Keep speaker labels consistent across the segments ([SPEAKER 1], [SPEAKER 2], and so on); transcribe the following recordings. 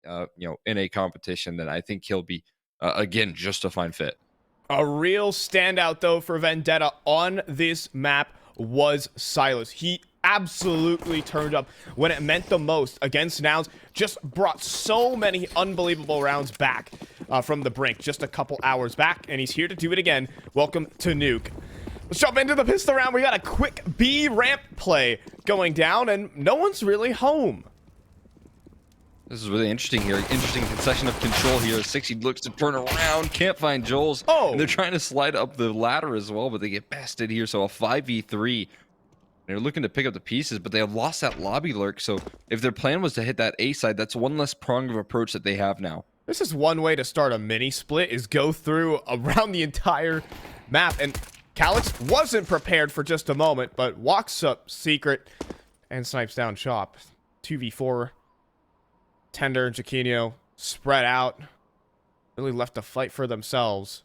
[SPEAKER 1] in a competition, then I think he'll be again just a fine fit.
[SPEAKER 2] A real standout though for Vendetta on this map was Silas. He absolutely turned up when it meant the most against Nouns. Just brought so many unbelievable rounds back from the brink just a couple hours back, and he's here to do it again. Welcome to Nuke. Let's jump into the pistol round. We got a quick B ramp play going down, and no one's really home.
[SPEAKER 1] This is really interesting here. Interesting concession of control here. Cxzi looks to turn around, can't find Joel's.
[SPEAKER 2] Oh,
[SPEAKER 1] and they're trying to slide up the ladder as well, but they get bested here. So a 5v3. They're looking to pick up the pieces, but they have lost that lobby lurk. So if their plan was to hit that A side, that's one less prong of approach that they have now.
[SPEAKER 2] This is one way to start a mini split, is go through around the entire map. And Cxzi wasn't prepared for just a moment, but walks up secret and snipes down Chop. 2v4. Tender and Chiquinho spread out, really left to fight for themselves,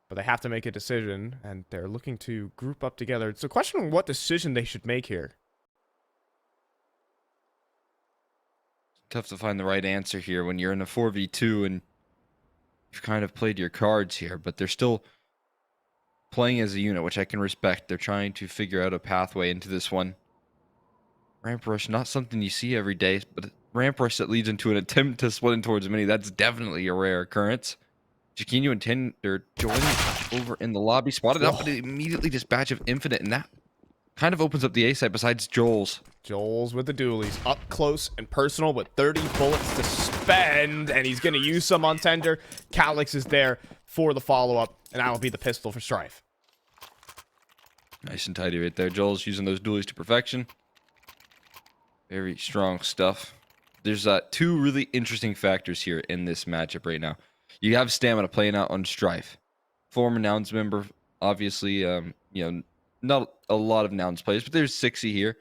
[SPEAKER 2] but they have to make a decision, and they're looking to group up together. It's a question of what decision they should make here.
[SPEAKER 1] Tough to find the right answer here when you're in a 4v2 and you've kind of played your cards here, but they're still playing as a unit, which I can respect. They're trying to figure out a pathway into this one. Ramp rush, not something you see every day, but ramp rush that leads into an attempt to split in towards mini, that's definitely a rare occurrence. Chiquinho and Tender joining over in the lobby, spotted up, but immediately dispatch of Infinite, and that kind of opens up the A side besides Joel's.
[SPEAKER 2] Joel's with the dualies, up close and personal with 30 bullets to spend, and he's going to use some on Tender. Cxzi is there for the follow-up, and that'll be the pistol for Strife.
[SPEAKER 1] Nice and tidy right there. Joel's using those dualies to perfection. Very strong stuff. There's two really interesting factors here in this matchup right now. You have Stamina playing out on Strife. Former Nouns member, obviously, not a lot of Nouns players, but there's Cxzi here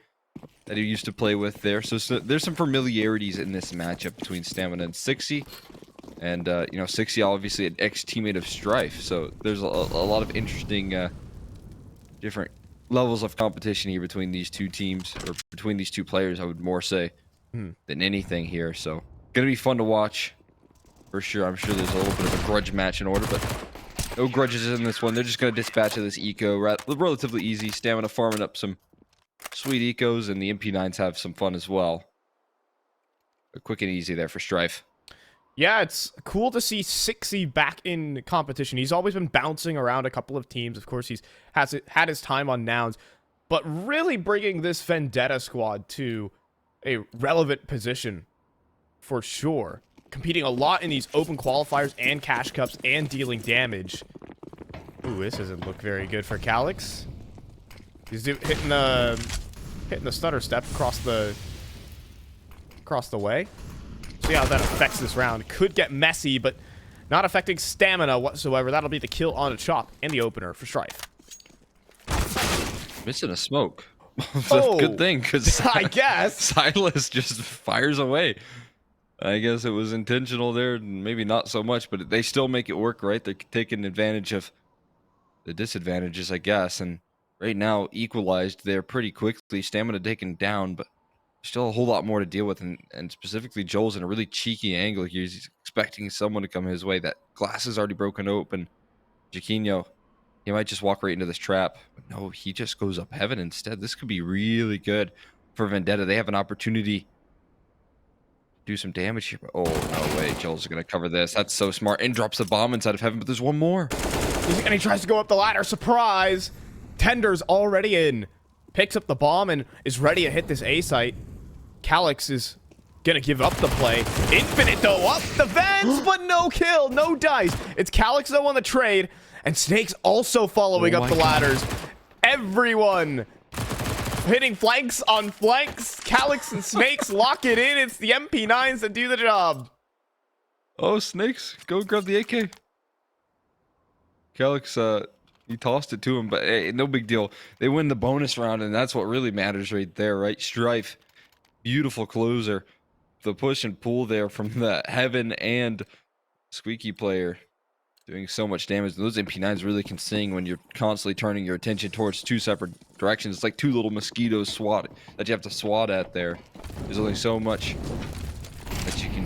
[SPEAKER 1] that he used to play with there. So there's some familiarities in this matchup between Stamina and Cxzi. And, Cxzi obviously an ex-teammate of Strife. So there's a lot of interesting different levels of competition here between these two teams, or between these two players, I would more say, than anything here. So gonna be fun to watch for sure. I'm sure there's a little bit of a grudge match in order, but no grudges in this one. They're just gonna dispatch of this eco relatively easy. Stamina farming up some sweet ecos, and the MP9s have some fun as well. But quick and easy there for Strife.
[SPEAKER 2] Yeah, it's cool to see Cxzi back in competition. He's always been bouncing around a couple of teams. Of course, he's had his time on Nouns, but really bringing this Vendetta squad to a relevant position for sure. Competing a lot in these open qualifiers and cash cups and dealing damage. Ooh, this doesn't look very good for Cxzi. He's hitting the stutter step across the way. See how that affects this round. Could get messy, but not affecting Stamina whatsoever. That'll be the kill on a Chop and the opener for Strife.
[SPEAKER 1] Missing a smoke. That's
[SPEAKER 2] Oh,
[SPEAKER 1] a good thing, because
[SPEAKER 2] I guess
[SPEAKER 1] Silas just fires away. I guess it was intentional there, maybe not so much, but they still make it work, right? They're taking advantage of the disadvantages, I guess, and right now equalized there pretty quickly. Stamina taken down, but still a whole lot more to deal with, and specifically Joel's in a really cheeky angle here. He's expecting someone to come his way. That glass is already broken open. Chiquinho, he might just walk right into this trap, but no, he just goes up heaven instead. This could be really good for Vendetta. They have an opportunity to do some damage here. Oh, no way. Joel's going to cover this. That's so smart. And drops the bomb inside of heaven, but there's one more.
[SPEAKER 2] And he tries to go up the ladder. Surprise! Tender's already in. Picks up the bomb and is ready to hit this A site. Cxzi is gonna give up the play. Infinite though, up the vents, but no kill, no dice. It's Cxzi though on the trade, and Snake's also following up the ladders. Everyone hitting flanks on flanks. Cxzi and Snakes lock it in. It's the MP9s that do the job.
[SPEAKER 1] Oh, Snakes, go grab the AK. Cxzi, he tossed it to him, but hey, no big deal. They win the bonus round, and that's what really matters right there, right? Strife, beautiful closer. The push and pull there from the Heaven and Squeaky player doing so much damage. Those MP9s really can sing when you're constantly turning your attention towards two separate directions. It's like two little mosquitoes that you have to swat at there. There's only so much that you can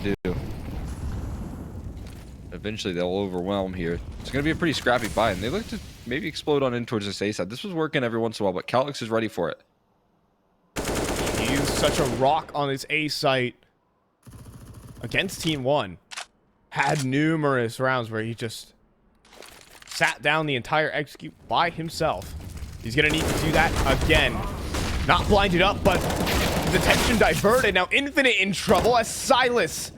[SPEAKER 1] Eventually, they'll overwhelm here. It's going to be a pretty scrappy buy, and they look to maybe explode on in towards this A side. This was working every once in a while, but Cxzi is ready for it.
[SPEAKER 2] He used such a rock on his A site against Team 1. Had numerous rounds where he just sat down the entire execute by himself. He's going to need to do that again. Not blinded up, but the attention diverted. Now Infinite in trouble as Silas.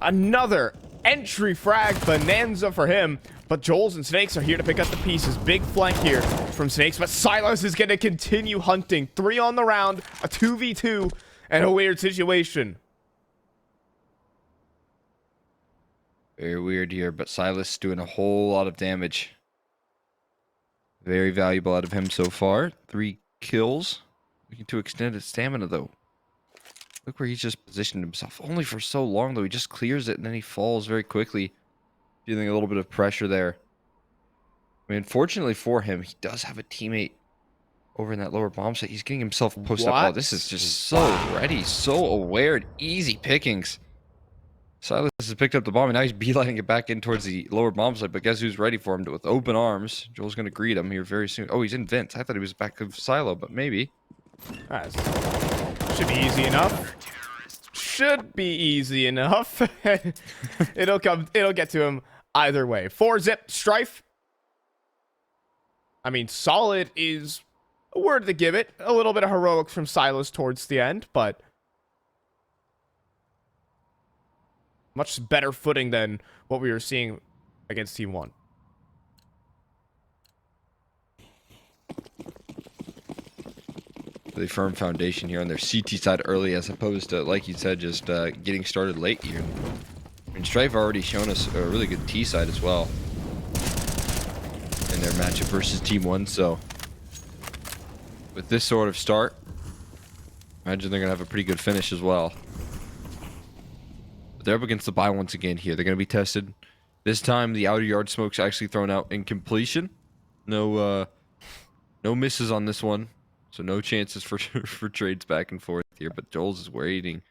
[SPEAKER 2] Another entry frag bonanza for him. But Joels and Snakes are here to pick up the pieces. Big flank here from Snakes, but Silas is going to continue hunting. 3 on the round, a 2v2, and a weird situation.
[SPEAKER 1] Very weird here, but Silas doing a whole lot of damage. Very valuable out of him so far. 3 kills. Looking to extend his stamina, though. Look where he's just positioned himself. Only for so long, though. He just clears it, and then he falls very quickly. Feeling a little bit of pressure there. I mean, unfortunately for him, he does have a teammate over in that lower bomb site. He's getting himself posted up. Oh, this is just so ready, so aware, and easy pickings. Silas has picked up the bomb, and now he's beelining it back in towards the lower bomb site. But guess who's ready for him with open arms? Joel's going to greet him here very soon. Oh, he's in vents. I thought he was back of silo, but maybe.
[SPEAKER 2] Should be easy enough. Should be easy enough. It'll get to him either way. 4-zip Strife. I mean, solid is a word to give it. A little bit of heroics from Silas towards the end, but much better footing than what we were seeing against Team 1.
[SPEAKER 1] Really firm foundation here on their CT side early, as opposed to, like you said, just getting started late here. I mean, Strife already shown us a really good T side as well in their matchup versus Team 1. So with this sort of start, imagine they're gonna have a pretty good finish as well. But they're up against the buy once again here. They're gonna be tested. This time, the outer yard smoke's actually thrown out in completion. No misses on this one. So no chances for trades back and forth here, but Joel's is waiting.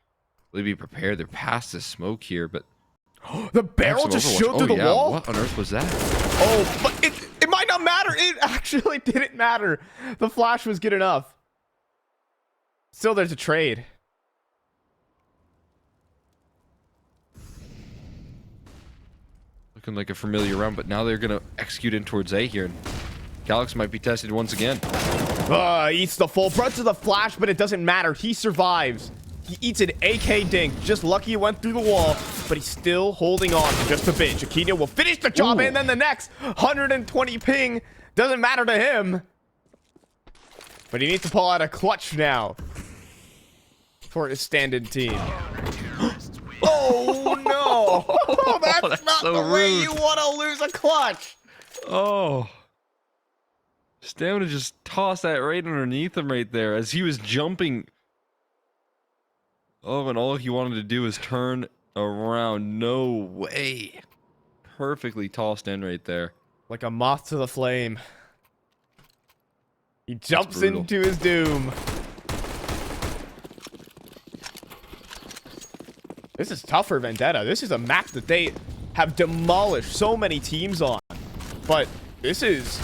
[SPEAKER 1] Will he be prepared? They're past the smoke here, but
[SPEAKER 2] the barrel just showed through the wall?
[SPEAKER 1] What on earth was that?
[SPEAKER 2] Oh, but it might not matter. It actually didn't matter. The flash was good enough. Still, there's a trade.
[SPEAKER 1] Looking like a familiar round, but now they're going to execute in towards A here. And Cxzi might be tested once again.
[SPEAKER 2] Eats the full brunt of the flash, but it doesn't matter. He survives. He eats an AK dink. Just lucky he went through the wall, but he's still holding on for just a bit. Chiquinho will finish the job, and then the next 120 ping doesn't matter to him. But he needs to pull out a clutch now for his stand-in team. Oh, no. That's not
[SPEAKER 1] so
[SPEAKER 2] the way
[SPEAKER 1] rude.
[SPEAKER 2] you want to lose a clutch.
[SPEAKER 1] Oh. Stamina just tossed that right underneath him right there as he was jumping. Oh, and all he wanted to do was turn around. No way. Perfectly tossed in right there.
[SPEAKER 2] Like a moth to the flame. He jumps into his doom. This is tough for Vendetta. This is a map that they have demolished so many teams on. But this is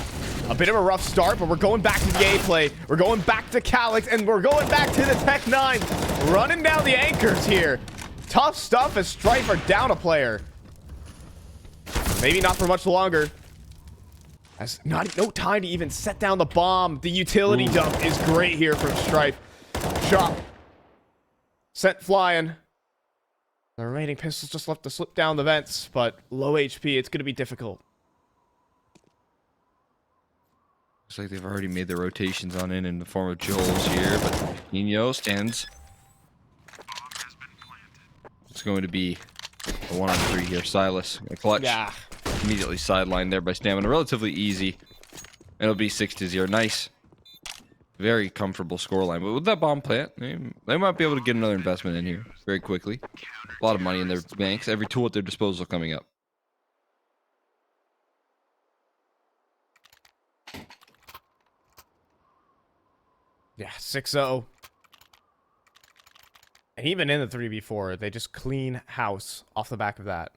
[SPEAKER 2] a bit of a rough start, but we're going back to the A play. We're going back to Calyx, and we're going back to the Tech 9. Running down the anchors here. Tough stuff as Strife are down a player. Maybe not for much longer. Has no time to even set down the bomb. The utility dump is great here from Strife. Shot. Sent flying. The remaining pistols just left to slip down the vents, but low HP. It's going to be difficult.
[SPEAKER 1] Looks like they've already made their rotations on in the form of Joel's here, but Nino stands. It's going to be a 1-on-3 here. Silas, a clutch.
[SPEAKER 2] Yeah.
[SPEAKER 1] Immediately sidelined there by Stamina. Relatively easy. It'll be 6-0. Nice. Very comfortable scoreline. But with that bomb plant, they might be able to get another investment in here very quickly. A lot of money in their banks. Every tool at their disposal coming up.
[SPEAKER 2] Yeah, 6-0. And even in the 3v4, they just clean house off the back of that.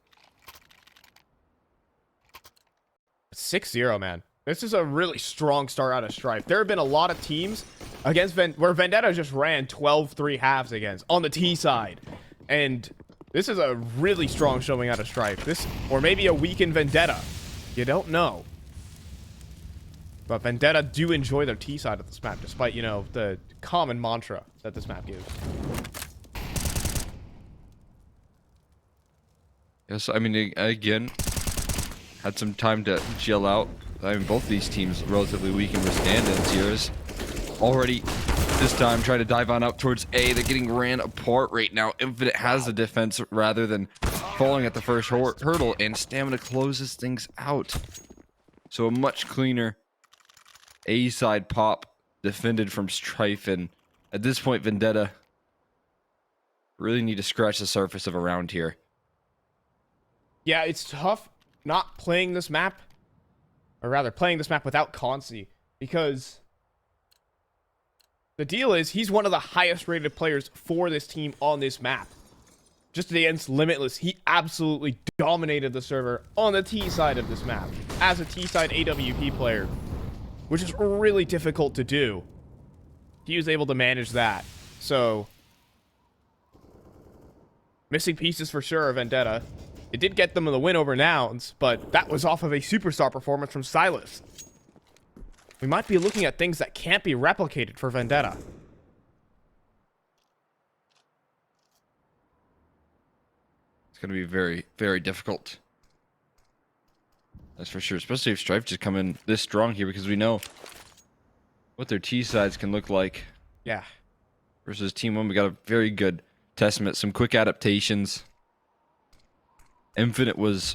[SPEAKER 2] 6-0, man. This is a really strong start out of Strife. There have been a lot of teams against where Vendetta just ran 12-3 halves against on the T side. And this is a really strong showing out of Strife. This, or maybe a weakened Vendetta. You don't know. But Vendetta do enjoy their T side of this map, despite, you know, the common mantra that this map gives.
[SPEAKER 1] Yes, I mean, again, had some time to gel out. I mean, both these teams relatively weak in stand-ins here. Is already this time trying to dive on up towards A. They're getting ran apart right now. Infinite has the defense rather than falling at the first hurdle, and Stamina closes things out. So a much cleaner A side pop defended from Strife, and at this point, Vendetta really need to scratch the surface of a round here.
[SPEAKER 2] Yeah, it's tough not playing this map, or rather playing this map without Cxzi, because the deal is he's one of the highest rated players for this team on this map. Just against Limitless, he absolutely dominated the server on the T side of this map as a T side AWP player, which is really difficult to do. He was able to manage that. So, missing pieces for sure, Vendetta. It did get them the win over Nouns, but that was off of a superstar performance from Silas. We might be looking at things that can't be replicated for Vendetta.
[SPEAKER 1] It's going to be very, very difficult. That's for sure, especially if Strife just come in this strong here, because we know what their T sides can look like.
[SPEAKER 2] Yeah.
[SPEAKER 1] Versus Team 1, we got a very good testament, some quick adaptations. Infinite was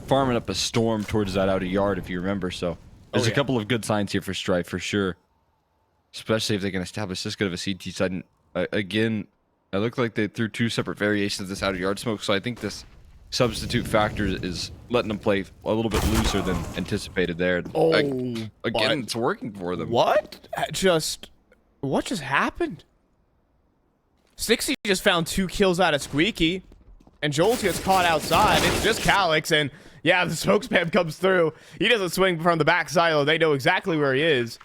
[SPEAKER 1] farming up a storm towards that outer yard, if you remember, so there's a couple of good signs here for Strife, for sure. Especially if they can establish this good of a CT side. And, again, it looked like they threw two separate variations of this outer yard smoke, so I think this substitute factor is letting them play a little bit looser than anticipated there.
[SPEAKER 2] Oh,
[SPEAKER 1] again, it's working for them.
[SPEAKER 2] What just happened? Cxzi just found 2 kills out of Squeaky, and Joel gets caught outside. It's just Calyx, and yeah, the smoke spam comes through. He doesn't swing from the back silo. They know exactly where he is.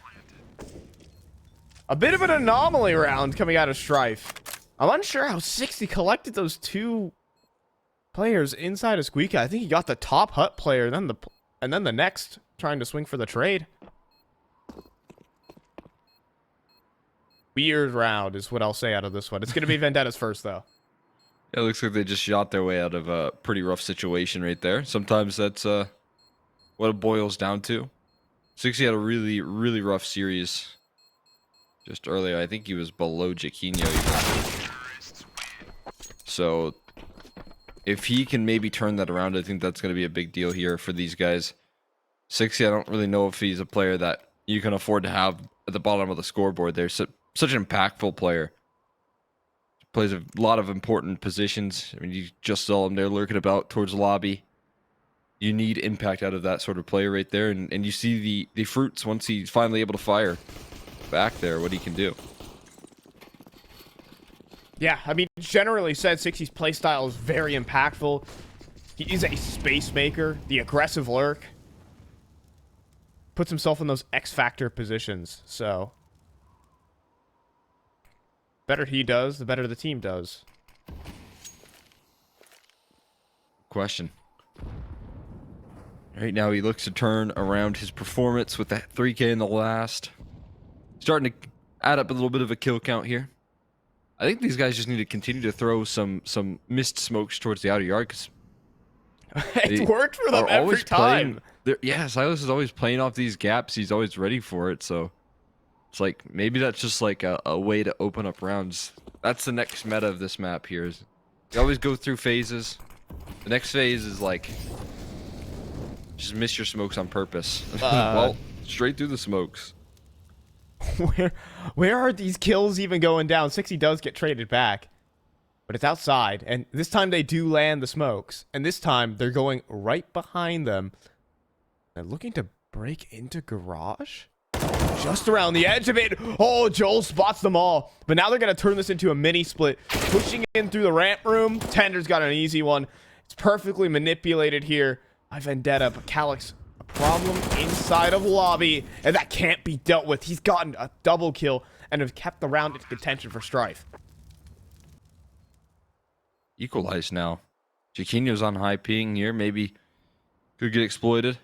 [SPEAKER 2] A bit of an anomaly round coming out of Strife. I'm unsure how Cxzi collected those 2 players inside of Squeaky. I think he got the top hut player, and then the next trying to swing for the trade. Weird round is what I'll say out of this one. It's going to be Vendetta's first, though.
[SPEAKER 1] Yeah, it looks like they just shot their way out of a pretty rough situation right there. Sometimes that's what it boils down to. Cxzi had a really, really rough series just earlier. I think he was below Jaquinho even. So if he can maybe turn that around, I think that's going to be a big deal here for these guys. Cxzi, I don't really know if he's a player that you can afford to have at the bottom of the scoreboard. They're such an impactful player. Plays a lot of important positions. I mean, you just saw him there lurking about towards the lobby. You need impact out of that sort of player right there. And you see the fruits once he's finally able to fire back there, what he can do.
[SPEAKER 2] Yeah, I mean, generally said, Cxzi's playstyle is very impactful. He is a space maker, the aggressive lurk. Puts himself in those X-Factor positions, so better he does, the better the team does.
[SPEAKER 1] Question. Right now he looks to turn around his performance with that 3K in the last. Starting to add up a little bit of a kill count here. I think these guys just need to continue to throw some missed smokes towards the outer yard, because
[SPEAKER 2] it worked for them every time.
[SPEAKER 1] Yeah, Silas is always playing off these gaps. He's always ready for it, so it's like maybe that's just like a way to open up rounds. That's the next meta of this map here. Is you always go through phases. The next phase is like just miss your smokes on purpose. Well, straight through the smokes.
[SPEAKER 2] Where are these kills even going down? Cxzi does get traded back, but it's outside, and this time they do land the smokes, and this time they're going right behind them. They're looking to break into garage, just around the edge of it. Oh, Joel spots them all, but now they're gonna turn this into a mini split, pushing in through the ramp room. Tender's got an easy one. It's perfectly manipulated here by Vendetta, but Calyx, a problem inside of lobby, and that can't be dealt with. He's gotten a double kill and have kept the round in contention for Strife.
[SPEAKER 1] Equalized now. Chiquinho's on high ping here. Maybe could get exploited.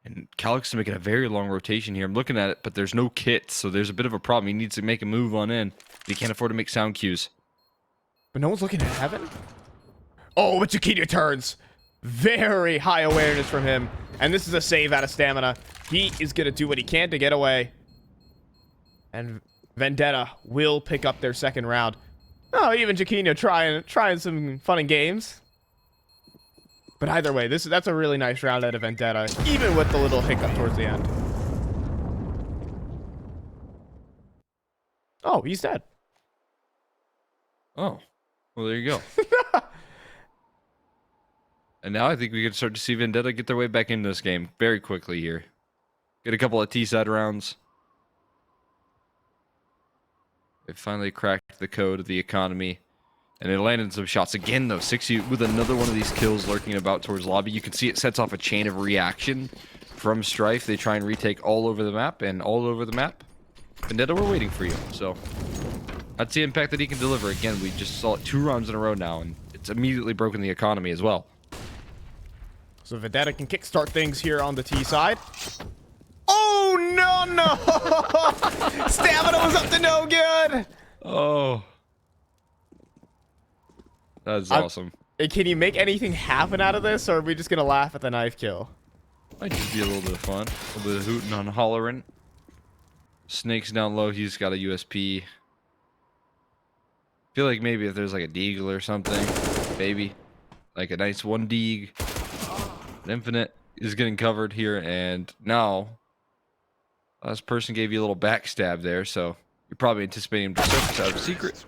[SPEAKER 1] And Cxzi making a very long rotation here. I'm looking at it, but there's no kits, so there's a bit of a problem. He needs to make a move on in. He can't afford to make sound cues.
[SPEAKER 2] But no one's looking at heaven? Oh, but Chiquinho turns. Very high awareness from him. And this is a save out of stamina. He is going to do what he can to get away. And Vendetta will pick up their second round. Oh, even Chiquinho trying some fun and games. But either way, that's a really nice round out of Vendetta, even with the little hiccup towards the end. Oh, he's dead.
[SPEAKER 1] Oh, well, there you go. And now I think we can start to see Vendetta get their way back into this game very quickly here. Get a couple of T-side rounds. They finally cracked the code of the economy. And they landed some shots. Again, though, Cxzi with another one of these kills lurking about towards lobby. You can see it sets off a chain of reaction from Strife. They try and retake all over the map, and all over the map. Vendetta, we're waiting for you. So that's the impact that he can deliver. Again, we just saw it 2 rounds in a row now, and it's immediately broken the economy as well.
[SPEAKER 2] So Vendetta can kickstart things here on the T side. Oh, no! Stamina was up to no good!
[SPEAKER 1] Oh. That's awesome.
[SPEAKER 2] Can you make anything happen out of this, or are we just going to laugh at the knife kill?
[SPEAKER 1] Might just be a little bit of fun. A little bit of hooting on hollering. Snake's down low. He's got a USP. Feel like maybe if there's like a deagle or something, maybe. Like a nice 1 deag. An infinite is getting covered here, and now last person gave you a little backstab there, so you're probably anticipating him to surface out of secret.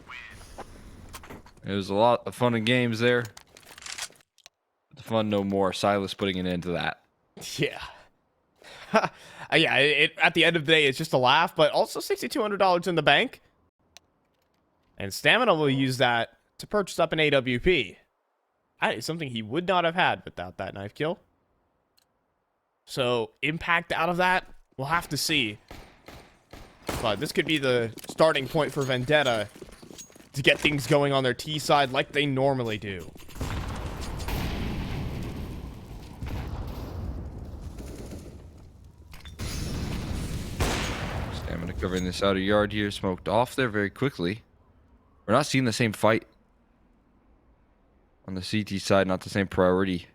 [SPEAKER 1] It was a lot of fun and games there. But the fun no more. Silas putting an end to that.
[SPEAKER 2] Yeah. Yeah, at the end of the day, it's just a laugh, but also $6,200 in the bank. And Stamina will use that to purchase up an AWP. That is something he would not have had without that knife kill. So, impact out of that, we'll have to see. But this could be the starting point for Vendetta to get things going on their T side like they normally do.
[SPEAKER 1] Stamina covering this outer yard here, smoked off there very quickly. We're not seeing the same fight on the CT side, not the same priority.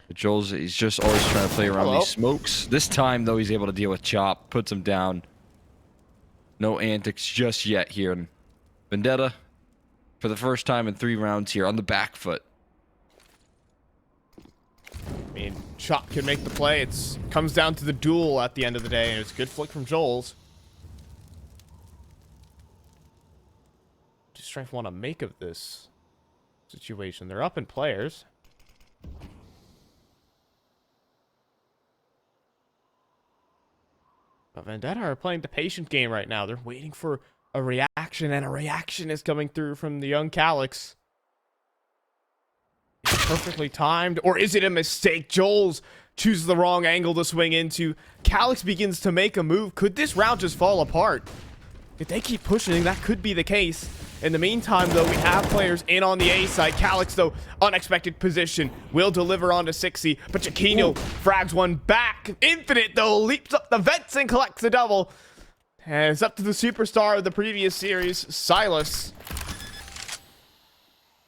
[SPEAKER 1] But Joel's, he's just always trying to play around these smokes. This time, though, he's able to deal with Chop, puts him down. No antics just yet here. And Vendetta, for the first time in 3 rounds here, on the back foot.
[SPEAKER 2] I mean, Chop can make the play. It comes down to the duel at the end of the day, and it's a good flick from Joel's. Just Strife want to make of this situation. They're up in players. But Vendetta are playing the patient game right now. They're waiting for a reaction, and a reaction is coming through from the young Cxzi. Is it perfectly timed, or is it a mistake? Joel's chooses the wrong angle to swing into. Cxzi begins to make a move. Could this round just fall apart? If they keep pushing, that could be the case. In the meantime, though, we have players in on the A side. Cxzi, though, unexpected position, will deliver onto Cxzi, but Chiquinho frags one back. Infinite, though, leaps up the vents and collects the double. And it's up to the superstar of the previous series, Silas.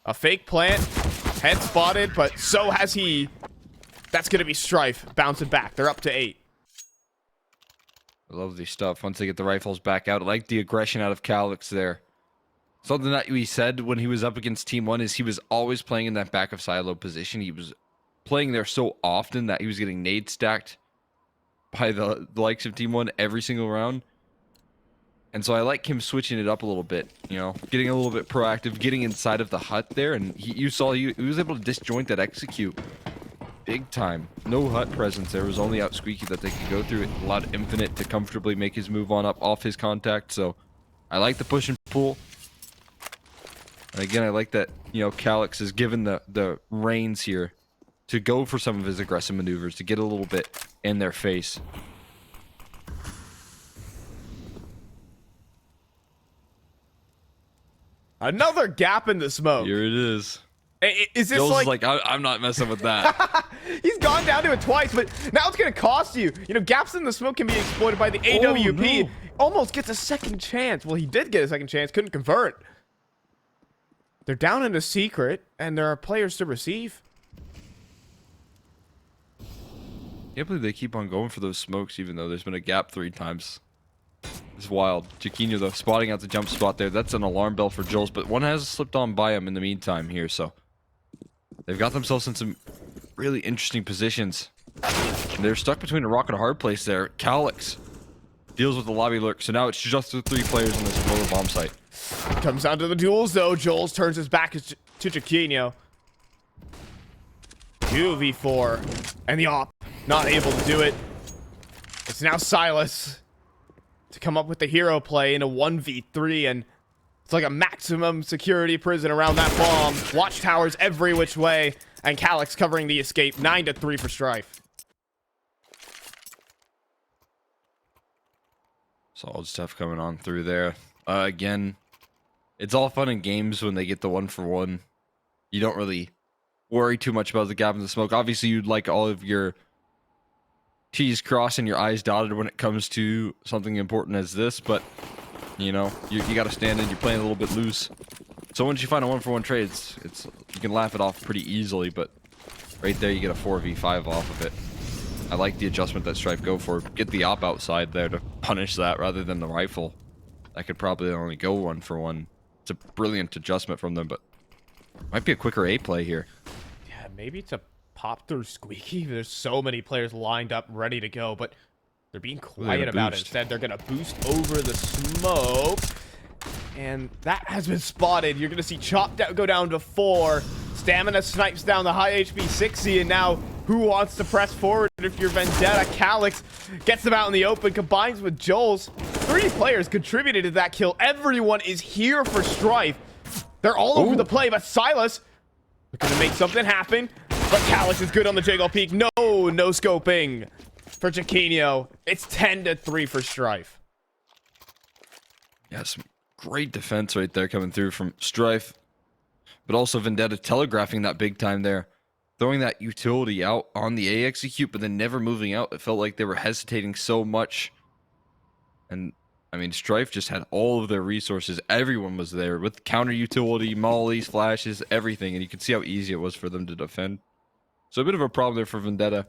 [SPEAKER 2] A fake plant, head spotted, but so has he. That's going to be Strife bouncing back. They're up to 8.
[SPEAKER 1] Lovely stuff. Once they get the rifles back out, I like the aggression out of Cxzi there. Something that we said when he was up against Team 1 is he was always playing in that back of silo position. He was playing there so often that he was getting nade stacked by the likes of Team 1 every single round. And so I like him switching it up a little bit, you know, getting a little bit proactive, getting inside of the hut there. And you saw he was able to disjoint that execute big time. No hut presence there. It was only out Squeaky that they could go through. It allowed Infinite to comfortably make his move on up off his contact. So I like the push and pull. And again, I like that, you know, Cxzi is given the reins here to go for some of his aggressive maneuvers, to get a little bit in their face.
[SPEAKER 2] Another gap in the smoke.
[SPEAKER 1] Here it is.
[SPEAKER 2] Is this
[SPEAKER 1] Jules
[SPEAKER 2] like...
[SPEAKER 1] is like, I'm not messing with that.
[SPEAKER 2] He's gone down to it twice, but now it's going to cost you. You know, gaps in the smoke can be exploited by the AWP.
[SPEAKER 1] No.
[SPEAKER 2] Almost gets a second chance. Well, he did get a second chance. Couldn't convert. They're down in a secret, and there are players to receive.
[SPEAKER 1] Can't believe they keep on going for those smokes, even though there's been a gap 3 times. It's wild. Cxzi, though, spotting out the jump spot there. That's an alarm bell for Jules, but one has slipped on by him in the meantime here, so they've got themselves in some really interesting positions. And they're stuck between a rock and a hard place there. Cxzi deals with the lobby lurk, so now it's just the 3 players on this lower bomb site.
[SPEAKER 2] Comes down to the duels, though. Jules turns his back to Cxzi. 2v4. And the op not able to do it. It's now Silas to come up with the hero play in a 1v3, and it's like a maximum security prison around that bomb. Watchtowers every which way, and Cxzi covering the escape. 9-3 for Strife.
[SPEAKER 1] Solid stuff coming on through there. Again, it's all fun and games when they get the 1-for-1. You don't really worry too much about the gap in the smoke. Obviously, you'd like all of your T's crossed and your I's dotted when it comes to something important as this, but you know, you got to stand in. You're playing a little bit loose. So once you find a 1-for-1 trade, it's you can laugh it off pretty easily, but right there you get a 4v5 off of it. I like the adjustment that Strife go for. Get the op outside there to punish that rather than the rifle. That could probably only go 1-for-1. It's a brilliant adjustment from them, but might be a quicker A play here.
[SPEAKER 2] Yeah, maybe to pop through Squeaky. There's so many players lined up, ready to go, but they're being quiet about it. Instead, they're going to boost over the smoke. And that has been spotted. You're going to see Chop go down to 4. Stamina snipes down the high HP Cxzi, and now who wants to press forward if you're Vendetta? Cxzi gets them out in the open, combines with Jules. 3 players contributed to that kill. Everyone is here for Strife. They're all over the play, but Silas looking to make something happen. But Cxzi is good on the Jiggle Peak. No scoping for Cxzi. It's 10-3 for Strife.
[SPEAKER 1] Yeah, some great defense right there coming through from Strife. But also Vendetta telegraphing that big time there. Throwing that utility out on the A execute, but then never moving out. It felt like they were hesitating so much. And, I mean, Strife just had all of their resources. Everyone was there with counter utility, mollies, flashes, everything. And you can see how easy it was for them to defend. So a bit of a problem there for Vendetta.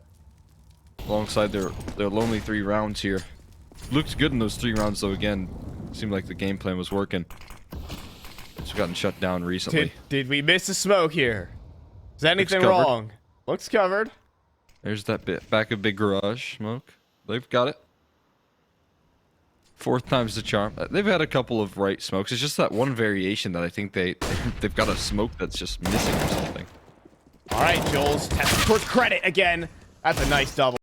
[SPEAKER 1] Alongside their lonely 3 rounds here. Looked good in those 3 rounds, though, again. Seemed like the game plan was working. It's gotten shut down recently.
[SPEAKER 2] Did we miss a smoke here? Is anything wrong? Looks covered.
[SPEAKER 1] There's that bit back of big garage smoke. They've got it. 4th time's the charm. They've had a couple of right smokes. It's just that one variation that I think they've got a smoke that's just missing or something.
[SPEAKER 2] All right, Jules. Test for credit again. That's a nice double.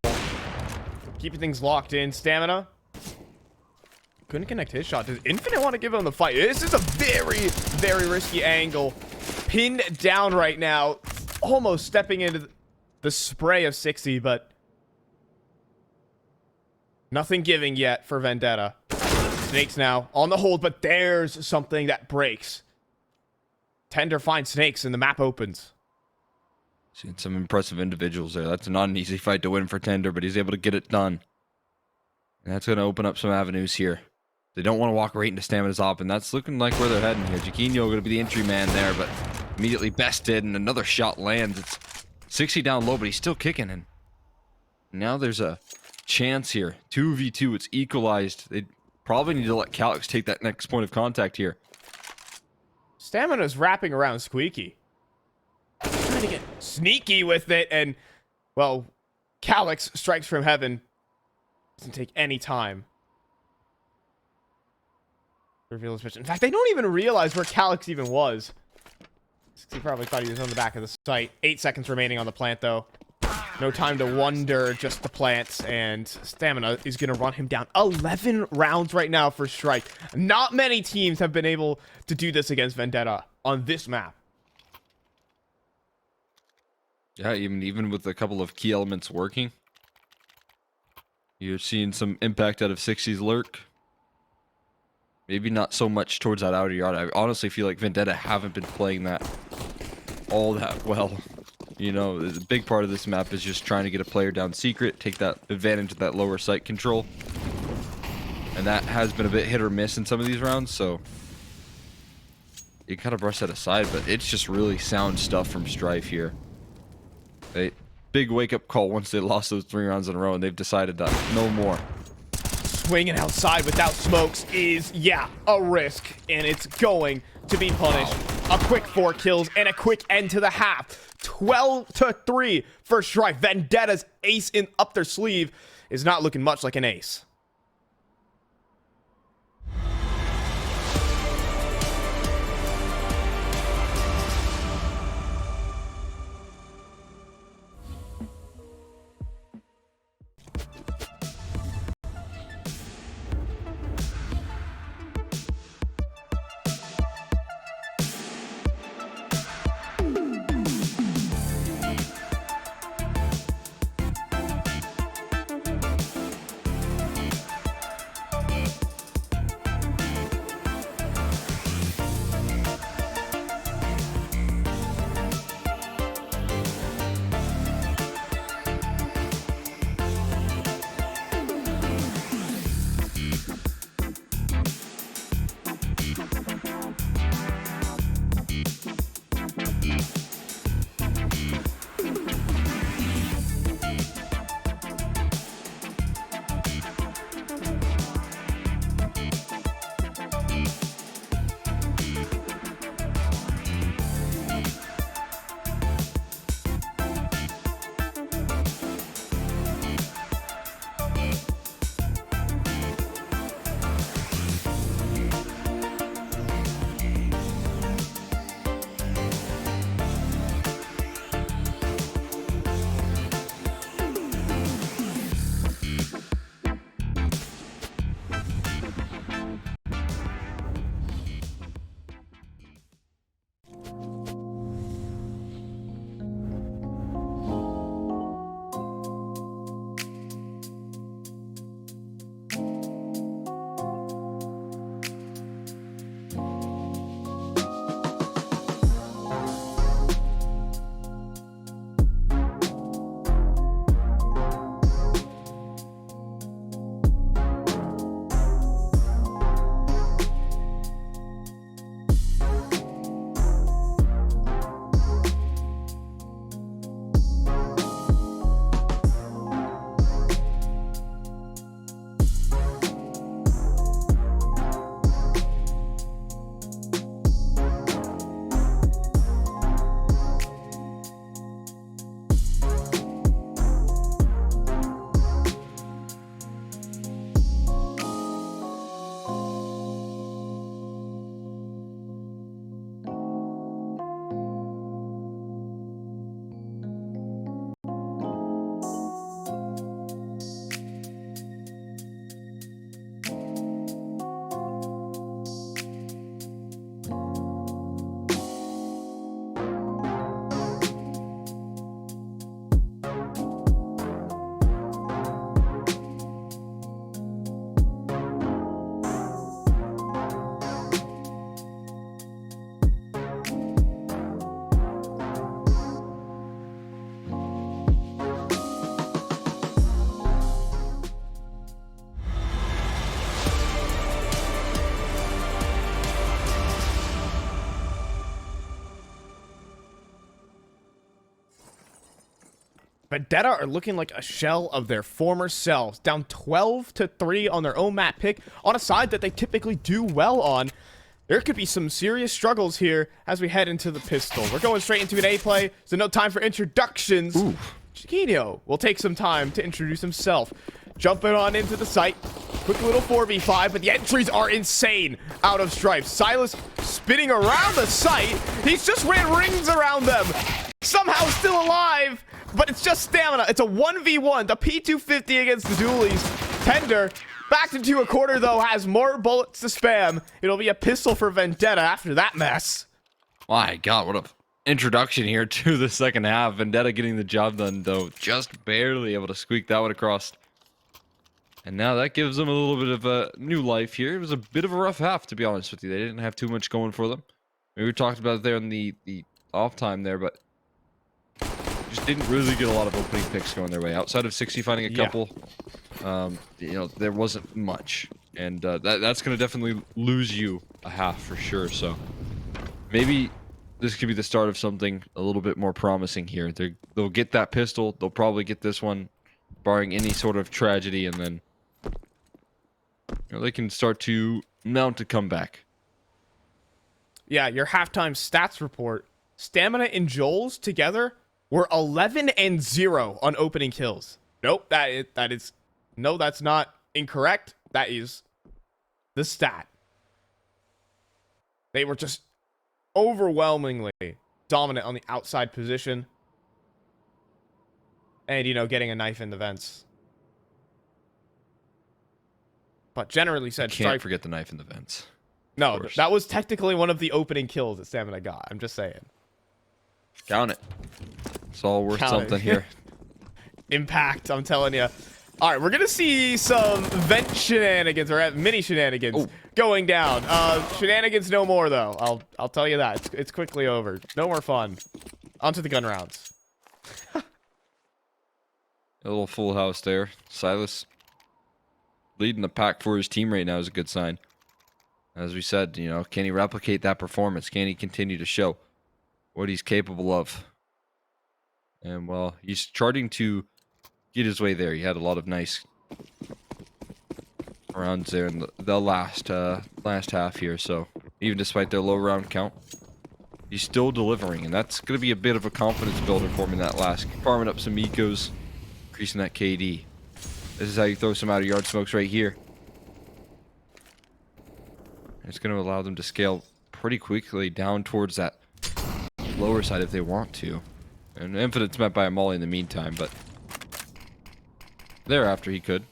[SPEAKER 2] Keeping things locked in. Stamina. Couldn't connect his shot. Does Infinite want to give him the fight? This is a very, very risky angle. Pinned down right now. Almost stepping into the spray of Cxzi, but nothing giving yet for Vendetta. Snakes now on the hold, but there's something that breaks. Tender finds Snakes and the map opens.
[SPEAKER 1] Seeing some impressive individuals there. That's not an easy fight to win for Tender, but he's able to get it done. And that's going to open up some avenues here. They don't want to walk right into Stamina's op, and that's looking like where they're heading here. Cxzi going to be the entry man there, but immediately bested, and another shot lands. It's Cxzi down low, but he's still kicking. And now there's a chance here. 2v2, it's equalized. They probably need to let Cxzi take that next point of contact here.
[SPEAKER 2] Stamina's wrapping around Squeaky. Trying to get sneaky with it, and, well, Cxzi strikes from heaven. Doesn't take any time. Reveal his mission. In fact, they don't even realize where Cxzi even was. He probably thought he was on the back of the site. 8 seconds remaining on the plant, though. No time to wonder, just the plants. And Stamina is going to run him down. 11 rounds right now for Strike. Not many teams have been able to do this against Vendetta on this map.
[SPEAKER 1] Yeah, even with a couple of key elements working, you're seeing some impact out of Cxzi's lurk. Maybe not so much towards that outer yard. I honestly feel like Vendetta haven't been playing that all that well. You know, the big part of this map is just trying to get a player down secret, take that advantage of that lower sight control. And that has been a bit hit or miss in some of these rounds, so you kind of brush that aside, but it's just really sound stuff from Strife here. Big wake-up call once they lost those 3 rounds in a row, and they've decided that no more.
[SPEAKER 2] Swinging outside without smokes is, yeah, a risk, and it's going to be punished. A quick 4 kills and a quick end to the half. 12-3 for Strife. Vendetta's ace up their sleeve is not looking much like an ace. Vendetta are looking like a shell of their former selves, down 12-3 on their own map pick, on a side that they typically do well on. There could be some serious struggles here as we head into the pistol. We're going straight into an A play, so no time for introductions. Chiquinho will take some time to introduce himself. Jumping on into the site. Quick little 4v5, but the entries are insane out of Strife. Silas spinning around the site. He's just ran rings around them. Somehow still alive, but it's just stamina. It's a 1v1. The P250 against the dualies. Tender, backed into a corner, though, has more bullets to spam. It'll be a pistol for Vendetta after that mess.
[SPEAKER 1] My God, what a introduction here to the second half. Vendetta getting the job done, though, just barely able to squeak that one across. And now that gives them a little bit of a new life here. It was a bit of a rough half, to be honest with you. They didn't have too much going for them. We talked about it there in the off time there, but just didn't really get a lot of opening picks going their way. Outside of Cxzi finding a couple, you know, there wasn't much. And that's going to definitely lose you a half for sure. So maybe this could be the start of something a little bit more promising here. They'll get that pistol. They'll probably get this one, barring any sort of tragedy, and then you know, they can start to mount a comeback.
[SPEAKER 2] Yeah, your halftime stats report. Stamina and Joel's together were 11 and 0 on opening kills. Nope, no, that's not incorrect. That is the stat. They were just overwhelmingly dominant on the outside position. And, you know, getting a knife in the vents. But generally said,
[SPEAKER 1] Can't forget the knife in the vents.
[SPEAKER 2] No, that was technically one of the opening kills that Stamina got. I'm just saying.
[SPEAKER 1] Count it. It's all worth something here.
[SPEAKER 2] Impact, I'm telling you. All right, we're going to see some vent shenanigans, or mini shenanigans going down. Shenanigans no more, though. I'll tell you that. It's quickly over. No more fun. Onto the gun rounds.
[SPEAKER 1] A little full house there. Silas leading the pack for his team right now is a good sign. As we said, you know, can he replicate that performance? Can he continue to show what he's capable of? And, well, he's starting to get his way there. He had a lot of nice rounds there in the last half here. So, even despite their low round count, he's still delivering. And that's going to be a bit of a confidence builder for him in that last. Farming up some ecos, increasing that KD. This is how you throw some out of yard smokes right here. It's going to allow them to scale pretty quickly down towards that lower side if they want to. And Infinite's met by a molly in the meantime, but thereafter he could.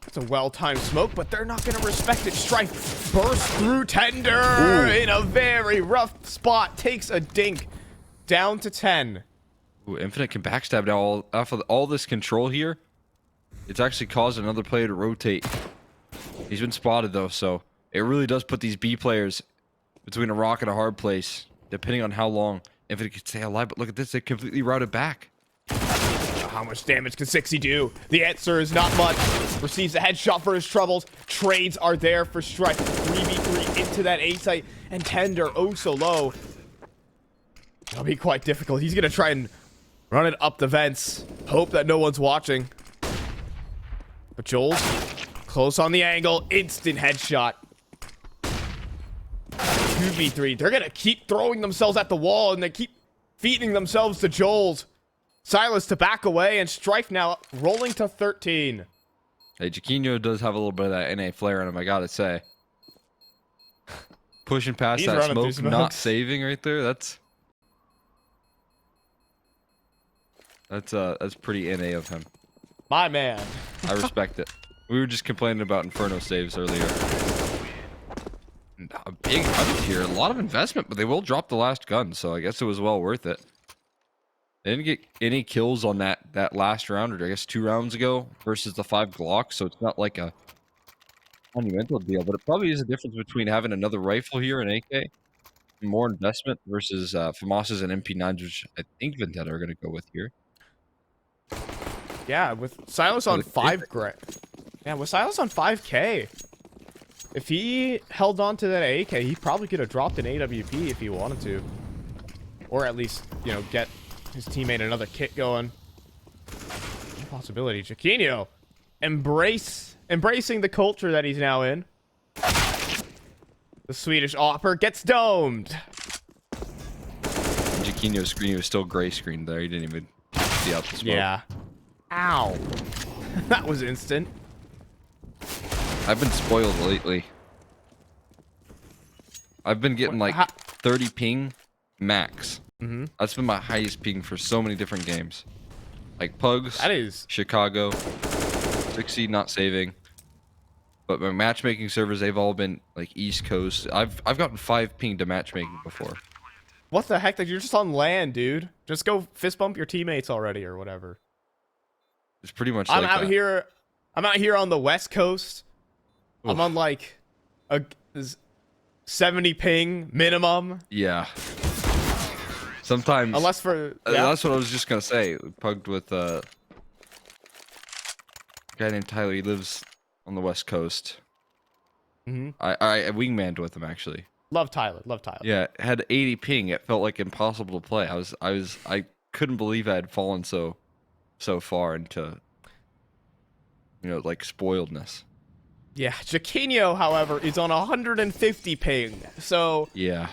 [SPEAKER 2] It's a well-timed smoke, but they're not going to respect it. Strife bursts through Tender in a very rough spot. Takes a dink. Down to 10.
[SPEAKER 1] Ooh, Infinite can backstab now off of all this control here. It's actually caused another player to rotate. He's been spotted, though, so it really does put these B players between a rock and a hard place, depending on how long Infinite can stay alive. But look at this, they completely routed back.
[SPEAKER 2] How much damage can Cxzi do? The answer is not much. Receives a headshot for his troubles. Trades are there for Strife. 3v3 into that A site, and Tender oh so low. It'll be quite difficult. He's gonna try and run it up the vents. Hope that no one's watching. But Joel's close on the angle. Instant headshot. 2v3. They're gonna keep throwing themselves at the wall, and they keep feeding themselves to Joel's. Silas to back away, and Strife now rolling to 13.
[SPEAKER 1] Hey, Chiquinho does have a little bit of that NA flair in him, I gotta say. Pushing past that smoke, not saving right there. That's pretty NA of him.
[SPEAKER 2] My man.
[SPEAKER 1] I respect it. We were just complaining about Inferno saves earlier. A big hunt here, a lot of investment, but they will drop the last gun, so I guess it was well worth it. They didn't get any kills on that last round, or I guess 2 rounds ago, versus the 5 Glocks, so it's not like a monumental deal, but it probably is a difference between having another rifle here, an AK, more investment, versus FAMAS's and MP9s, which I think Vendetta are going to go with here.
[SPEAKER 2] Yeah, with Silas on 5K. Yeah, with Silas on 5K. If he held on to that AK, he probably could have dropped an AWP if he wanted to. Or at least, you know, get his teammate another kit going. No possibility. Chiquinho embracing the culture that he's now in. The Swedish Opper gets domed.
[SPEAKER 1] Chiquinho's screen was still gray screen there. He didn't even see out the smoke.
[SPEAKER 2] Yeah. Ow. That was instant.
[SPEAKER 1] I've been spoiled lately. I've been getting like 30 ping max. That's been my highest ping for so many different games. Like Pugs,
[SPEAKER 2] that is
[SPEAKER 1] Chicago, Cxzi not saving. But my matchmaking servers, they've all been like East Coast. I've gotten 5 ping to matchmaking before.
[SPEAKER 2] What the heck? You're just on land, dude. Just go fist bump your teammates already or whatever.
[SPEAKER 1] It's pretty much
[SPEAKER 2] I'm
[SPEAKER 1] like
[SPEAKER 2] out
[SPEAKER 1] that.
[SPEAKER 2] here. I'm out here on the West Coast.
[SPEAKER 1] Oof.
[SPEAKER 2] I'm on like a 70 ping minimum.
[SPEAKER 1] Yeah. Sometimes.
[SPEAKER 2] Unless for yeah.
[SPEAKER 1] That's what I was just gonna say. We pugged with a guy named Tyler. He lives on the West Coast.
[SPEAKER 2] Mm-hmm.
[SPEAKER 1] I wingmaned with him actually.
[SPEAKER 2] Love Tyler. Love Tyler.
[SPEAKER 1] Yeah, had 80 ping. It felt like impossible to play. I couldn't believe I had fallen so far into, you know, like spoiledness.
[SPEAKER 2] Yeah. Jaquinho, however, is on 150 ping. So
[SPEAKER 1] Yeah.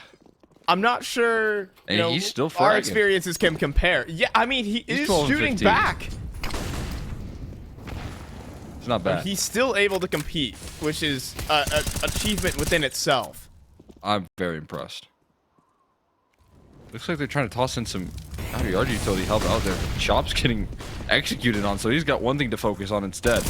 [SPEAKER 2] I'm not sure.
[SPEAKER 1] And he's still
[SPEAKER 2] our
[SPEAKER 1] fragging.
[SPEAKER 2] experiences can compare. Yeah, I mean he
[SPEAKER 1] He's
[SPEAKER 2] is
[SPEAKER 1] 12 and
[SPEAKER 2] shooting
[SPEAKER 1] 15.
[SPEAKER 2] back.
[SPEAKER 1] It's not
[SPEAKER 2] But
[SPEAKER 1] bad.
[SPEAKER 2] he's still able to compete, which is an achievement within itself.
[SPEAKER 1] I'm very impressed. Looks like they're trying to toss in some out-of-yard utility help out there. Chop's getting executed on, so he's got one thing to focus on instead.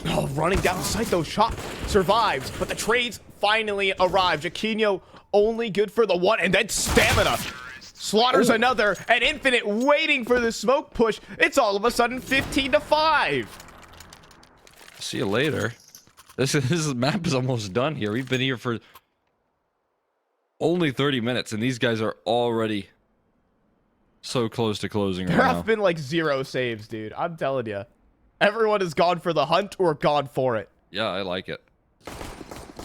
[SPEAKER 2] Oh, running down the site though. Chop survives, but the trades finally arrive. Jaquinho only good for the one, and then Stamina slaughters another, and Infinite waiting for the smoke push. It's all of a sudden 15-5.
[SPEAKER 1] See you later. This map is almost done here. We've been here for only 30 minutes, and these guys are already so close to closing right
[SPEAKER 2] There
[SPEAKER 1] now.
[SPEAKER 2] have been like 0 saves, dude. I'm telling you. Everyone has gone for the hunt or gone for it.
[SPEAKER 1] Yeah, I like it.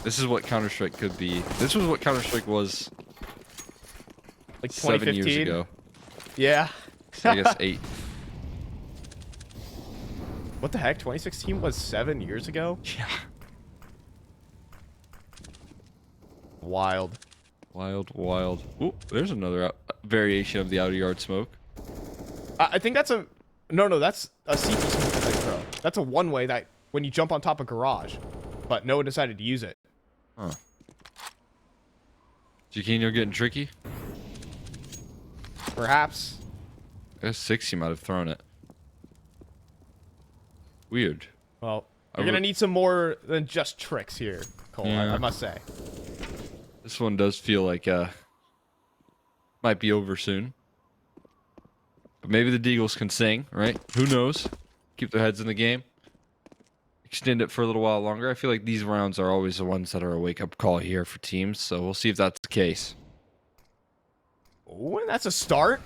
[SPEAKER 1] This is what Counter-Strike could be. This was what Counter-Strike was
[SPEAKER 2] Like
[SPEAKER 1] 7
[SPEAKER 2] 2015.
[SPEAKER 1] years ago.
[SPEAKER 2] Yeah.
[SPEAKER 1] I guess 8.
[SPEAKER 2] What the heck? 2016 was 7 years ago?
[SPEAKER 1] Yeah.
[SPEAKER 2] Wild.
[SPEAKER 1] Wild. Ooh, there's another variation of the out-of-yard smoke.
[SPEAKER 2] I think that's a... No, that's a CT smoke that they throw. That's a one-way that when you jump on top of garage. But no one decided to use it.
[SPEAKER 1] Huh. Jaquinho getting tricky?
[SPEAKER 2] Perhaps.
[SPEAKER 1] I guess Cxzi might have thrown it. Weird.
[SPEAKER 2] Well, you're going to need some more than just tricks here, Cole,
[SPEAKER 1] Yeah.
[SPEAKER 2] I must say.
[SPEAKER 1] This one does feel like might be over soon. But maybe the Deagles can sing, right? Who knows? Keep their heads in the game. Extend it for a little while longer. I feel like these rounds are always the ones that are a wake-up call here for teams, so we'll see if that's the case.
[SPEAKER 2] Oh, and that's a start.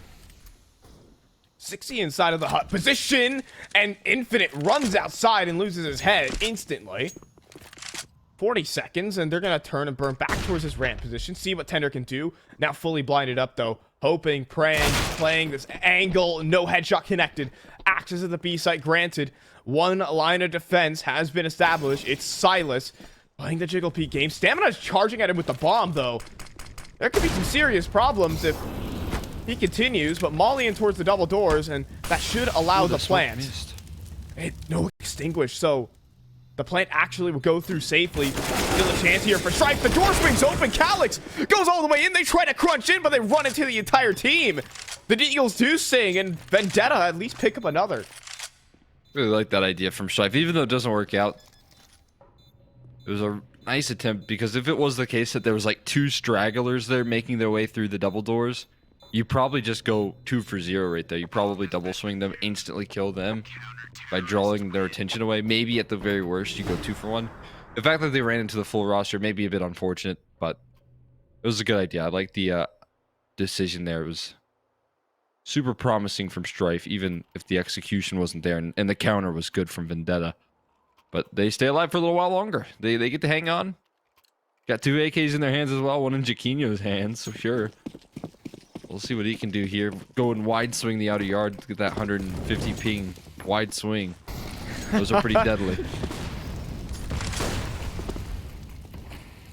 [SPEAKER 2] Cxzi inside of the hut position, and Infinite runs outside and loses his head instantly. 40 seconds, and they're going to turn and burn back towards his ramp position. See what Tender can do. Now fully blinded up, though. Hoping, praying, playing this angle. No headshot connected. Access to the B site granted. One line of defense has been established. It's Silas playing the Jiggle Peak game. Stamina's charging at him with the bomb, though. There could be some serious problems if he continues, but Molly in towards the double doors, and that should allow the plant. No extinguish, so the plant actually will go through safely. Still a chance here for Strife. The door swings open. Calyx goes all the way in. They try to crunch in, but they run into the entire team. The Deagles do sing, and Vendetta at least pick up another.
[SPEAKER 1] Really like that idea from Strife, even though it doesn't work out. It was a nice attempt, because if it was the case that there was like 2 stragglers there making their way through the double doors, you probably just go 2 for 0 right there. You probably double swing them, instantly kill them by drawing their attention away. Maybe at the very worst, you go 2 for 1. The fact that they ran into the full roster may be a bit unfortunate, but it was a good idea. I like the decision there. It was super promising from Strife, even if the execution wasn't there, and the counter was good from Vendetta. But they stay alive for a little while longer. They get to hang on. Got 2 AKs in their hands as well, one in Jaquinho's hands, so sure. We'll see what he can do here. Go and wide swing the outer yard. Get that 150 ping wide swing. Those are pretty deadly.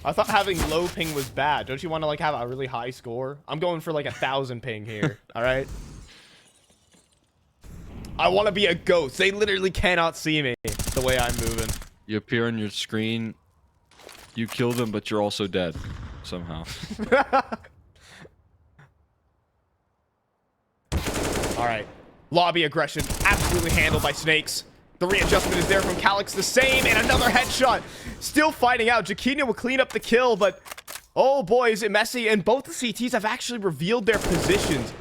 [SPEAKER 2] I thought having low ping was bad. Don't you want to like have a really high score? I'm going for like 1,000 ping here. All right. I want to be a ghost. They literally cannot see me the way I'm moving.
[SPEAKER 1] You appear on your screen. You kill them, but you're also dead somehow.
[SPEAKER 2] All right. Lobby aggression absolutely handled by Snakes. The readjustment is there from Calyx, the same, and another headshot. Still fighting out. Jaquinho will clean up the kill, but Oh boy, is it messy? And both the CTs have actually revealed their positions.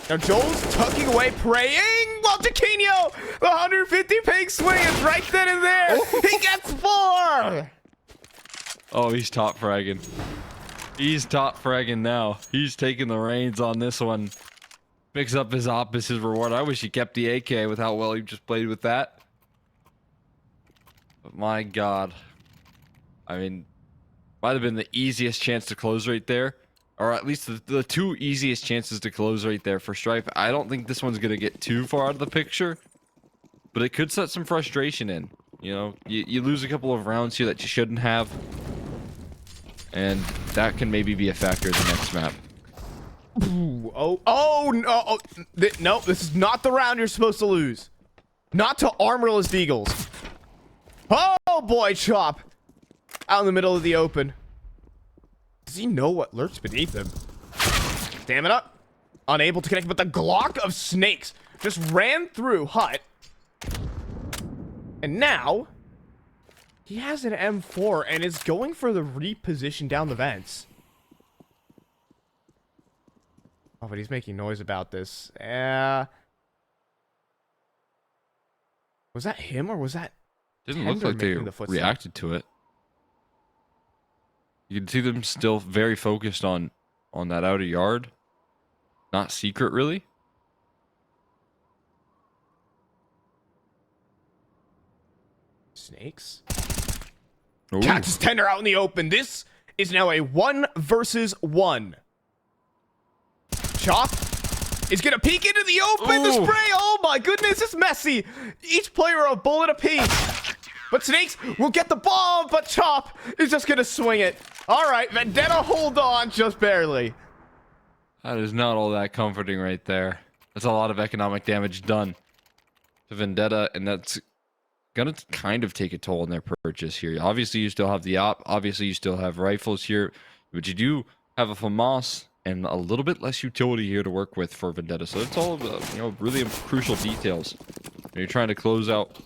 [SPEAKER 2] Now Joel's tucking away, praying. Multikill, the 150 ping swing is right then and there. Oh. He gets 4.
[SPEAKER 1] Oh, he's top fragging. He's top fragging now. He's taking the reins on this one. Picks up his op as his reward. I wish he kept the AK with how well he just played with that. But my God. I mean, might have been the easiest chance to close right there. Or at least the 2 easiest chances to close right there for Strife. I don't think this one's going to get too far out of the picture. But it could set some frustration in. You know, you lose a couple of rounds here that you shouldn't have. And that can maybe be a factor in the next map.
[SPEAKER 2] Ooh, no, no, this is not the round you're supposed to lose. Not to armorless Deagles. Oh boy, Chop. Out in the middle of the open. Does he know what lurks beneath him? Stamina. Unable to connect, but the Glock of snakes just ran through Hut. And now, he has an M4 and is going for the reposition down the vents. Oh, but he's making noise about this. Was that him or was that
[SPEAKER 1] Didn't look
[SPEAKER 2] Tender
[SPEAKER 1] like they
[SPEAKER 2] making the footstep?
[SPEAKER 1] reacted to it. You can see them still very focused on that outer yard. Not secret, really.
[SPEAKER 2] Snakes?
[SPEAKER 1] Ooh.
[SPEAKER 2] Catches Tender out in the open. This is now a 1 versus 1. Chop is gonna peek into the open. The
[SPEAKER 1] Ooh.
[SPEAKER 2] spray. Oh my goodness, it's messy. Each player a bullet apiece. But Snakes will get the bomb, but Chop is just gonna swing it. All right, Vendetta, hold on, just barely.
[SPEAKER 1] That is not all that comforting right there. That's a lot of economic damage done to Vendetta, and that's gonna kind of take a toll on their purchase here. Obviously, you still have the op. Obviously, you still have rifles here, but you do have a FAMAS and a little bit less utility here to work with for Vendetta. So it's all really crucial details. When you're trying to close out,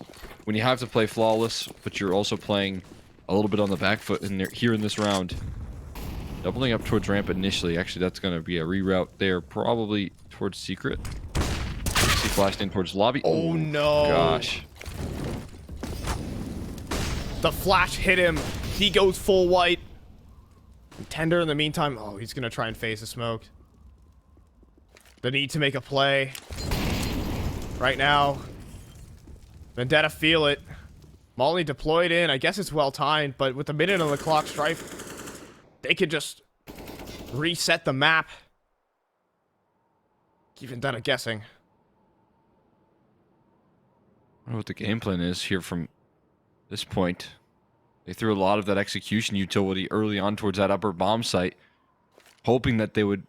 [SPEAKER 1] when you have to play flawless, but you're also playing a little bit on the back foot in there, here in this round. Doubling up towards ramp initially. Actually, that's going to be a reroute there, probably towards secret. Cxzi flashed in towards lobby.
[SPEAKER 2] Oh no!
[SPEAKER 1] Gosh.
[SPEAKER 2] The flash hit him. He goes full white. And Tender, in the meantime, oh, he's gonna try and phase the smoke. The need to make a play. Right now. Vendetta feel it. Molly deployed in. I guess it's well timed, but with a minute on the clock, Strife, they could just reset the map. Keep Vendetta guessing.
[SPEAKER 1] I don't know what the game plan is here from this point. They threw a lot of that execution utility early on towards that upper bomb site, hoping that they would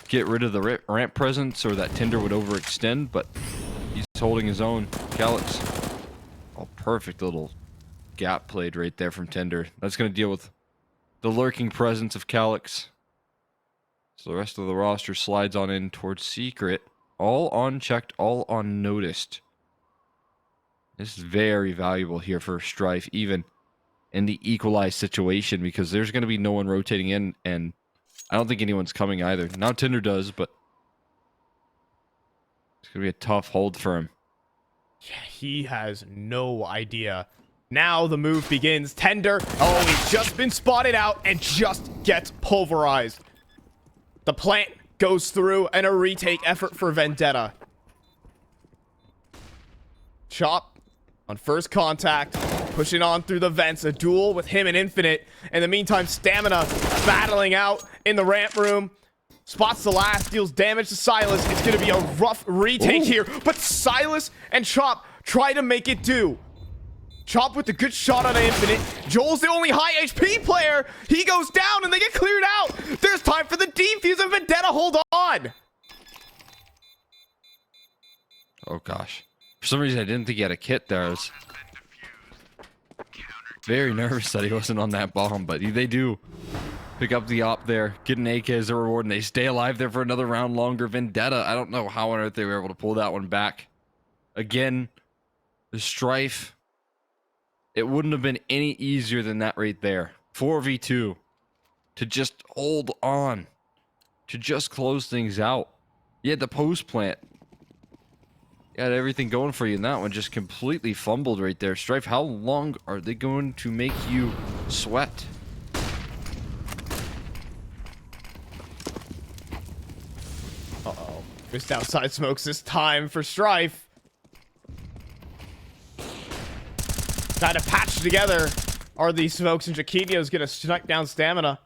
[SPEAKER 1] get rid of the ramp presence or that Tinder would overextend, but he's holding his own. Cxzi. Oh, perfect little gap played right there from Tinder. That's going to deal with the lurking presence of Cxzi. So the rest of the roster slides on in towards secret. All unchecked, all unnoticed. This is very valuable here for Strife, even in the equalized situation, because there's going to be no one rotating in, and I don't think anyone's coming either. Now Tinder does, but it's going to be a tough hold for him.
[SPEAKER 2] Yeah, he has no idea. Now the move begins. Tender, oh, he's just been spotted out and just gets pulverized. The plant goes through and a retake effort for Vendetta. Chop on first contact, pushing on through the vents, a duel with him and Infinite. In the meantime, Stamina battling out in the ramp room. Spots the last, deals damage to Silas. It's going to be a rough retake here, but Silas and Chop try to make it do. Chop with a good shot on Infinite. Joel's the only high HP player. He goes down and they get cleared out. There's time for the defuse and Vendetta hold on.
[SPEAKER 1] Oh gosh. For some reason I didn't think he had a kit there. I was very nervous that he wasn't on that bomb, but they do pick up the op there, get an AK as a reward, and they stay alive there for another round longer. Vendetta, I don't know how on earth they were able to pull that one back. Again, the Strife, it wouldn't have been any easier than that right there. 4v2. to just hold on, to just close things out. You had the post plant. You had everything going for you, and that one just completely fumbled right there. Strife, how long are they going to make you sweat?
[SPEAKER 2] Uh-oh. Missed outside smokes this time for Strife. Trying to patch together are these smokes, and Cxzi's gonna strike down stamina.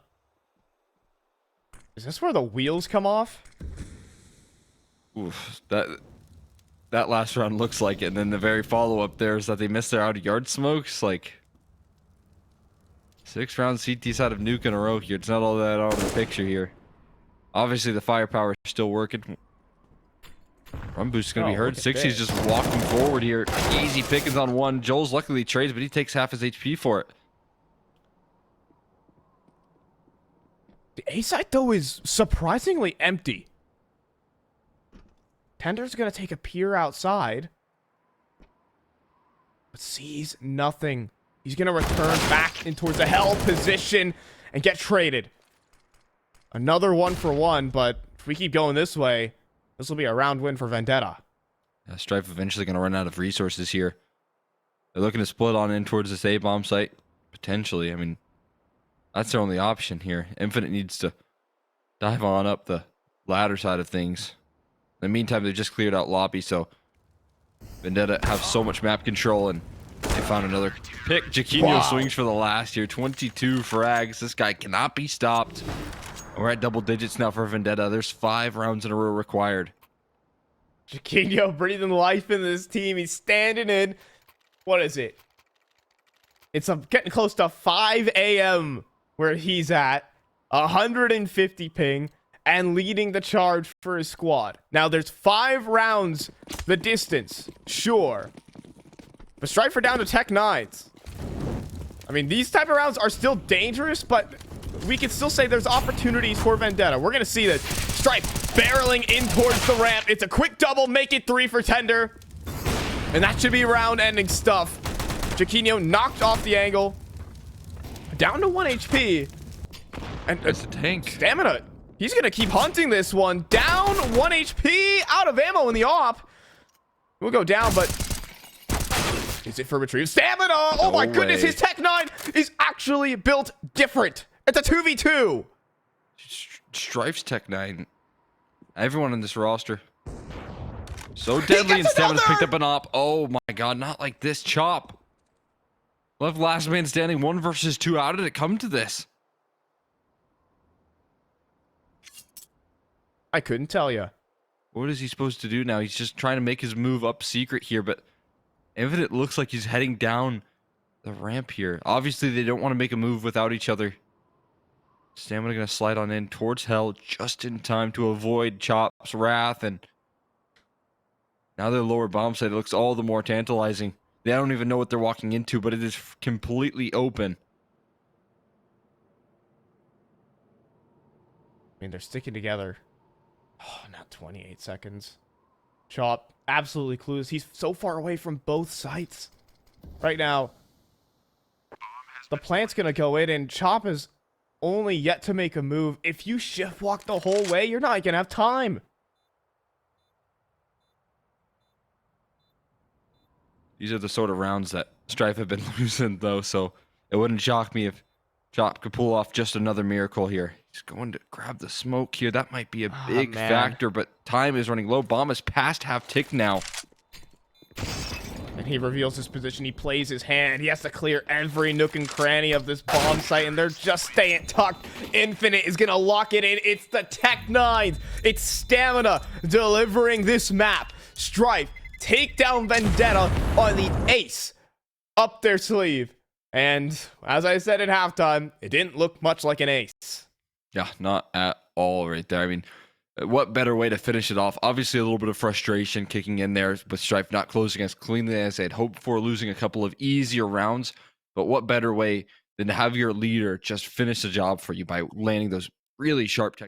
[SPEAKER 2] Is this where the wheels come off?
[SPEAKER 1] Oof, that last round looks like it, and then the very follow-up there is that they missed their out-of-yard smokes. Like, 6 round CT side of Nuke in a row here. It's not all that out of the picture here. Obviously, the firepower is still working. Run boost is going to be heard. Cxzi's just walking forward here. Easy pickings on one. Joel's luckily trades, but he takes half his HP for it.
[SPEAKER 2] The A site, though, is surprisingly empty. Tender's going to take a peer outside, but sees nothing. He's going to return back in towards the hell position and get traded. Another 1-for-1, but if we keep going this way, this will be a round win for Vendetta.
[SPEAKER 1] Yeah, Strife eventually going to run out of resources here. They're looking to split on in towards this A-bomb site. Potentially. I mean, that's their only option here. Infinite needs to dive on up the ladder side of things. In the meantime, they just cleared out lobby, so Vendetta have so much map control, and they found another pick. Cxzi swings for the last here. 22 frags. This guy cannot be stopped. We're at double digits now for Vendetta. There's 5 rounds in a row required.
[SPEAKER 2] Cxzi breathing life in this team. He's standing in. What is it? It's getting close to 5 a.m. where he's at. 150 ping. And leading the charge for his squad. Now, there's 5 rounds the distance. Sure. But Strife are down to Tech 9s. I mean, these type of rounds are still dangerous, but we can still say there's opportunities for Vendetta. We're going to see that Strife barreling in towards the ramp. It's a quick double. Make it 3 for Tender. And that should be round-ending stuff. Cxzi knocked off the angle. Down to 1 HP. And
[SPEAKER 1] it's a tank.
[SPEAKER 2] Stamina. He's going to keep hunting this one. Down 1 HP. Out of ammo in the op. We'll go down, but is it for retrieve? Stamina. Oh my goodness. His Tech 9 is actually built different. It's a 2v2.
[SPEAKER 1] Strife's Tech 9. Everyone in this roster. So deadly, and Stamina's picked up an op. Oh my god, not like this. Chop. Left last man standing, 1 versus 2. How did it come to this?
[SPEAKER 2] I couldn't tell you.
[SPEAKER 1] What is he supposed to do now? He's just trying to make his move up secret here, but Infinite looks like he's heading down the ramp here. Obviously, they don't want to make a move without each other. Stamina going to slide on in towards Hell just in time to avoid Chop's wrath, and now their lower bomb site looks all the more tantalizing. They don't even know what they're walking into, but it is completely open.
[SPEAKER 2] I mean, they're sticking together. Oh, not 28 seconds. Chop, absolutely clueless. He's so far away from both sites. Right now, the plant's going to go in, and Chop is only yet to make a move. If you shift walk the whole way, you're not going to have time.
[SPEAKER 1] These are the sort of rounds that Strife have been losing, though, so it wouldn't shock me if Chop could pull off just another miracle here. He's going to grab the smoke here. That might be a big factor, but time is running low. Bomb is past half tick now.
[SPEAKER 2] And he reveals his position. He plays his hand. He has to clear every nook and cranny of this bomb site, and they're just staying tucked. Infinite is going to lock it in. It's the Tech 9s. It's Stamina delivering this map. Strife take down Vendetta on the ace up their sleeve. And as I said at halftime, it didn't look much like an ace.
[SPEAKER 1] Yeah, not at all right there. I mean, what better way to finish it off? Obviously, a little bit of frustration kicking in there with Strife not closing as cleanly as they had hoped for, losing a couple of easier rounds. But what better way than to have your leader just finish the job for you by landing those really sharp tech